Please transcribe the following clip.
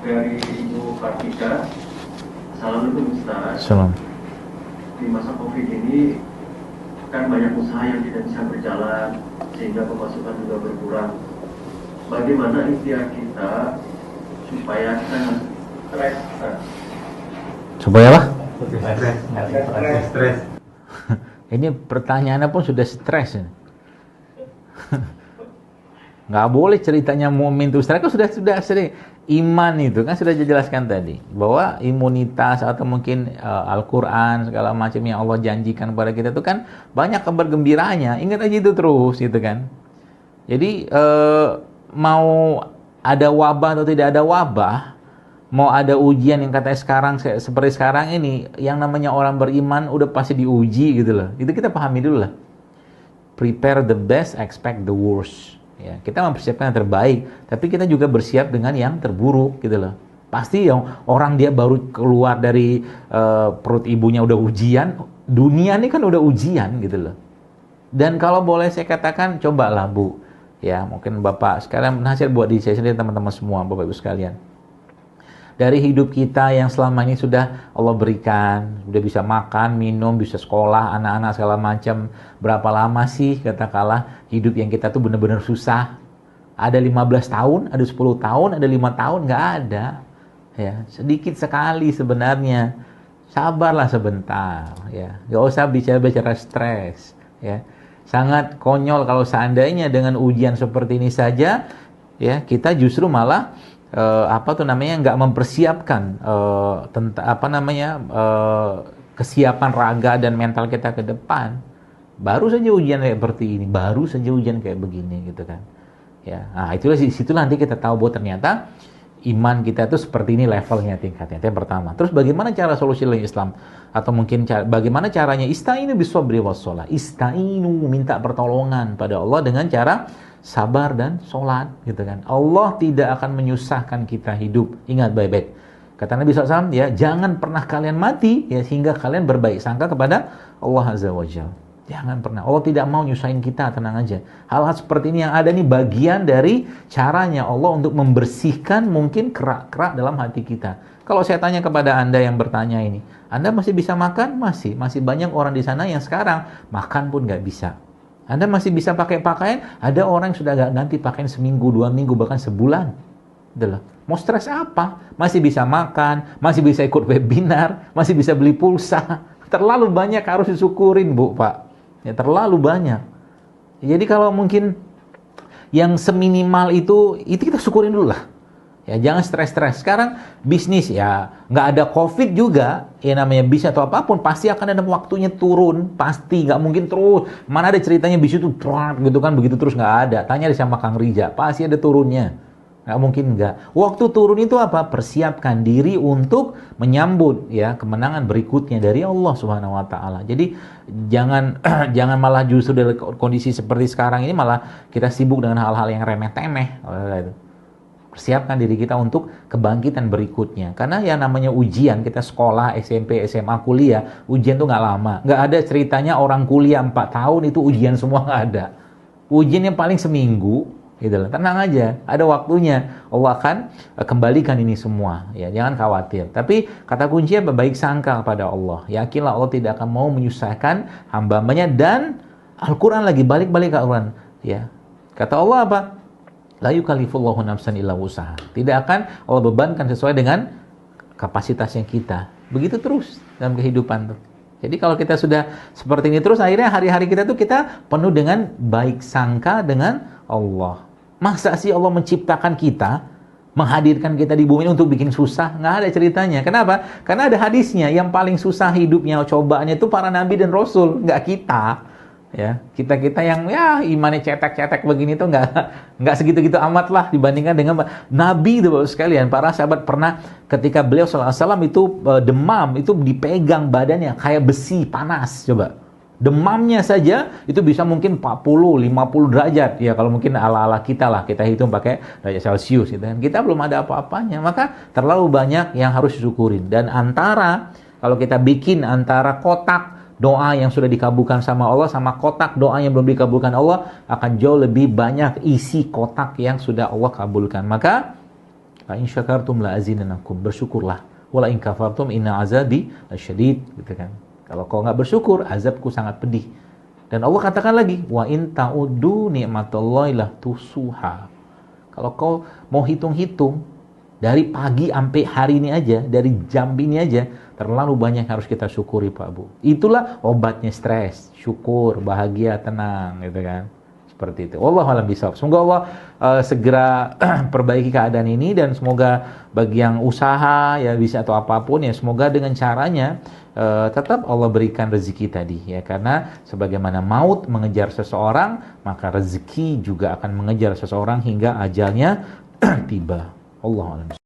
dari Ibu Kartika. Assalamualaikum Ustaz. Salam. Di masa Covid ini kan banyak usaha yang tidak bisa berjalan sehingga pemasukan juga berkurang. Bagaimana ikhtiar kita supaya kita nggak stres? Supaya apa? Stres. Ini pertanyaannya pun sudah stres. Nggak boleh ceritanya mukmin itu stres, kan sudah sering. Iman itu kan sudah dijelaskan tadi, bahwa imunitas atau mungkin Al-Quran segala macam yang Allah janjikan kepada kita itu kan banyak kabar gembiranya. Ingat aja itu terus gitu kan. Jadi mau ada wabah atau tidak ada wabah, mau ada ujian yang katanya sekarang seperti sekarang ini, yang namanya orang beriman udah pasti diuji gitu loh. Itu kita pahami dulu lah. Prepare the best, expect the worst. Ya, kita mempersiapkan yang terbaik, tapi kita juga bersiap dengan yang terburuk gitu loh. Pasti yang orang dia baru keluar dari perut ibunya udah ujian, dunia ini kan udah ujian gitu loh. Dan kalau boleh saya katakan, cobalah Bu, ya mungkin Bapak sekalian nasihat buat diri saya sendiri, teman-teman semua, Bapak Ibu sekalian. Dari hidup kita yang selama ini sudah Allah berikan, sudah bisa makan, minum, bisa sekolah, anak-anak segala macam. Berapa lama sih katakanlah hidup yang kita tuh benar-benar susah? Ada 15 tahun, ada 10 tahun, ada 5 tahun, nggak ada. Ya, sedikit sekali sebenarnya. Sabarlah sebentar, ya. Nggak usah bicara-bicara stres, ya. Sangat konyol kalau seandainya dengan ujian seperti ini saja, ya, kita justru malah nggak mempersiapkan kesiapan raga dan mental kita ke depan. Baru saja ujian kayak seperti ini, baru saja ujian kayak begini gitu kan. Ya, nah itulah nanti kita tahu bahwa ternyata iman kita itu seperti ini levelnya, tingkatnya. Itu yang pertama. Terus bagaimana cara solusi dalam Islam? Atau mungkin bagaimana caranya? Istainu bisabri wassholah. Istainu, minta pertolongan pada Allah dengan cara sabar dan sholat gitu kan. Allah tidak akan menyusahkan kita hidup. Ingat baik-baik. Kata Nabi SAW, ya, jangan pernah kalian mati ya sehingga kalian berbaik sangka kepada Allah Azza wa Jalla. Jangan pernah. Allah tidak mau nyusahin kita, tenang aja. Hal-hal seperti ini yang ada nih bagian dari caranya Allah untuk membersihkan mungkin kerak-kerak dalam hati kita. Kalau saya tanya kepada Anda yang bertanya ini, Anda masih bisa makan? Masih. Masih banyak orang di sana yang sekarang makan pun nggak bisa. Anda masih bisa pakai pakaian? Ada orang yang sudah gak ganti pakaian seminggu, 2 minggu, bahkan sebulan. Itulah. Mau stres apa? Masih bisa makan, masih bisa ikut webinar, masih bisa beli pulsa. Terlalu banyak harus disyukurin, Bu, Pak. Ya, terlalu banyak. Jadi kalau mungkin yang seminimal itu kita syukurin dulu lah. Ya, jangan stres-stres. Sekarang bisnis ya, nggak ada COVID juga, ya namanya bisnis atau apapun, pasti akan ada waktunya turun. Pasti, nggak mungkin terus. Mana ada ceritanya bisnis itu gitu kan, begitu terus, nggak ada. Tanya sama Kang Rija, pasti ada turunnya. Nggak mungkin nggak. Waktu turun itu apa? Persiapkan diri untuk menyambut ya kemenangan berikutnya dari Allah Subhanahu wa taala. Jadi jangan malah justru dalam kondisi seperti sekarang ini malah kita sibuk dengan hal-hal yang remeh-temeh. Persiapkan diri kita untuk kebangkitan berikutnya. Karena yang namanya ujian, kita sekolah, SMP, SMA, kuliah, ujian itu nggak lama. Nggak ada ceritanya orang kuliah 4 tahun itu ujian semua, nggak ada. Ujian yang paling seminggu, gitu loh. Tenang aja, ada waktunya. Allah akan kembalikan ini semua. Ya, jangan khawatir. Tapi kata kuncinya baik sangka kepada Allah. Yakinlah Allah tidak akan mau menyusahkan hamba-hambanya, dan Al-Quran lagi balik-balik ke Al-Quran. Ya. Kata Allah apa? La yukallifullahu nafsan illa wus'aha. Tidak akan Allah bebankan sesuai dengan kapasitasnya kita. Begitu terus dalam kehidupan tuh. Jadi kalau kita sudah seperti ini terus, akhirnya hari-hari kita tuh kita penuh dengan baik sangka dengan Allah. Masa sih Allah menciptakan kita, menghadirkan kita di bumi untuk bikin susah? Nggak ada ceritanya. Kenapa? Karena ada hadisnya, yang paling susah hidupnya, cobaannya itu para nabi dan rasul, nggak kita. Ya, kita yang ya imannya cetek-cetek begini tuh nggak segitu-gitu amat lah dibandingkan dengan Nabi itu, Bapak sekalian. Para sahabat pernah ketika beliau sallallahu alaihi wasallam itu demam, itu dipegang badannya kayak besi panas, coba. Demamnya saja itu bisa mungkin 40-50 derajat. Ya kalau mungkin ala-ala kita lah, kita hitung pakai derajat Celcius gitu kan. Kita belum ada apa-apanya, maka terlalu banyak yang harus disyukurin. Dan kalau kita bikin antara kotak doa yang sudah dikabulkan sama Allah sama kotak doa yang belum dikabulkan Allah, akan jauh lebih banyak isi kotak yang sudah Allah kabulkan. Maka La in syakartum la azinanakum. Bersyukurlah. Wala in kafartum inna azabi lasyadid, gitu kan. Kalau kau nggak bersyukur, azabku sangat pedih. Dan Allah katakan lagi, wa in ta'uddu ni'matallahi la tusuha. Kalau kau mau hitung-hitung dari pagi sampai hari ini aja, dari jam ini aja, terlalu banyak yang harus kita syukuri, Pak Bu. Itulah obatnya stres, syukur, bahagia, tenang, gitu kan. Seperti itu. Wallahu a'lam bishawab. Semoga Allah segera perbaiki keadaan ini, dan semoga bagi yang usaha ya bisa atau apapun ya, semoga dengan caranya tetap Allah berikan rezeki tadi ya, karena sebagaimana maut mengejar seseorang, maka rezeki juga akan mengejar seseorang hingga ajalnya tiba. Wallahu a'lam.